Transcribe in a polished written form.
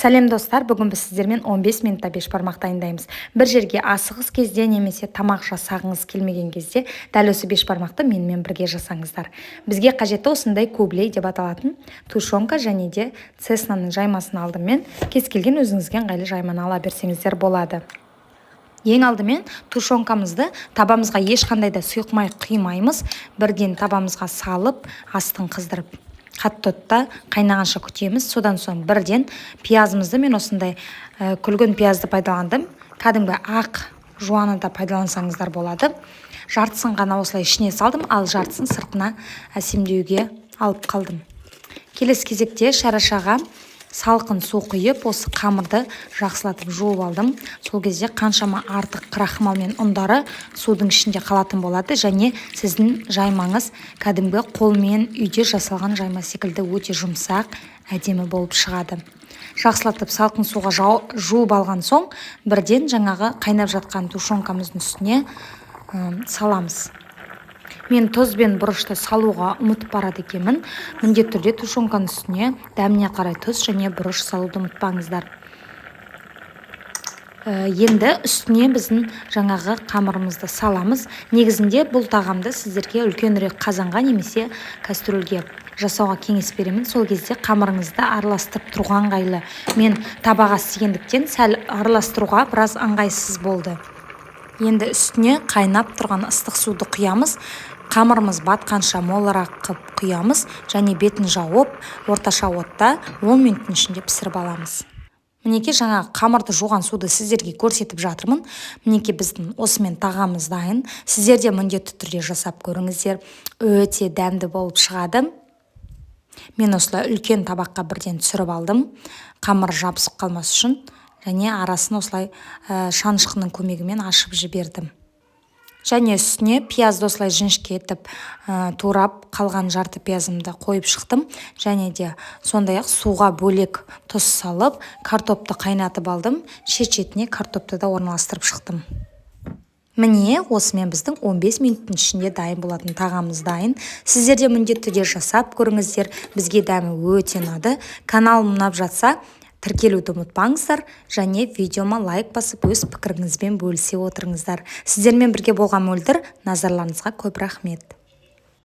Сәлем достар, бүгін біз сіздермен 15 минутта бешбармақ дайындаймыз. Бір жерге асығыс кезде немесе тамақ жасағыңыз келмеген кезде дәл осы бешбармақты менімен бірге жасаңыздар. Бізге қажетті осындай кублей деп аталатын тушенка және де цеснаның жаймасын алдым мен. Кез келген өзіңізге ыңғайлы жайманы ала берсеңіздер болады. Ең алдымен тушенкамызды табамызға ешқандай да сұйық май құймаймыз. Бірден табамызға салып, астын қыздырып қатты отта қайнағанша күтеміз. Содан соң бірден пиязымызды, мен осындай күлгін пиязды пайдаландым. Кәдімгі ақ жуаны да пайдалансаңыздар болады. Жартысын ғана осылай ішіне салдым, ал жартысын сыртына әсемдеуге алып қалдым. Келесі кезекте шарашаға салқын су құйып, осы қамырды жақсылатып жуып алдым. Сол кезде қаншама артық крахмал мен ұндары судың ішінде қалатын болады, және сіздің жаймаңыз кәдімгі қолмен үйде жасалған жайма секілді өте жұмсақ, әдемі болып шығады. Жақсылатып салқын суға жуып алған соң, бірден жаңағы қайнап жатқан тушенкамыздың үстіне саламыз. Мен тұз бен бұрышты салуға ұмытып барады екенмін. Міндетті түрде тушенканың үстіне дәміне қарай тұз және бұрыш салуды ұмытпаңыздар. Енді үстіне біздің жаңағы қамырымызды саламыз. Негізінде бұл тағамды сіздерге үлкенірек қазанға немесе кастрөлге жасауға кеңес беремін. Сол кезде қамырыңызды араластырып тұрған ыңғайлы. Мен табаға істегендіктен сәл араластыруға біраз ыңғайсыз болды. Енді үстіне қайнап тұрған ыстық суды құямыз. Қамырымыз батқанша молырақ қып құямыз және бетін жауып, орташа отта 10 минуттың ішінде пісіріп аламыз. Мінеке, жаңағы қамырды жуған суды сіздерге көрсетіп жатырмын. Мінеке, біздің осымен тағамыз дайын. Сіздер де міндетті түрде жасап көріңіздер. Өте дәмді болып шығады. Мен осылай үлкен табаққа бірден түсіріп алдым. Қамыр жабысып қалмас үшін. Және арасын осылай шанышқының көмегімен ашып жібердім. Және үстіне пиязды осылай жіңішке етіп турап қалған жарты пиязымды қойып шықтым. Және де сондай-ақ суға бөлек тұз салып, картопты қайнатып алдым. Шет-шетіне картопты да орналастырып шықтым. Міне, осымен біздің 15 минуттың ішінде дайын болатын тағамыз дайын. Сіздер де міндетті түрде жасап көріңіздер. Бізге дәмі өте ұнады. Каналым ұнап жатса, тіркелуді ұмытпаңыздар, және видеома лайк басып өз пікіріңізбен бөлісе отырыңыздар. Сіздермен бірге болған мөлдір, назарларыңызға көп рахмет.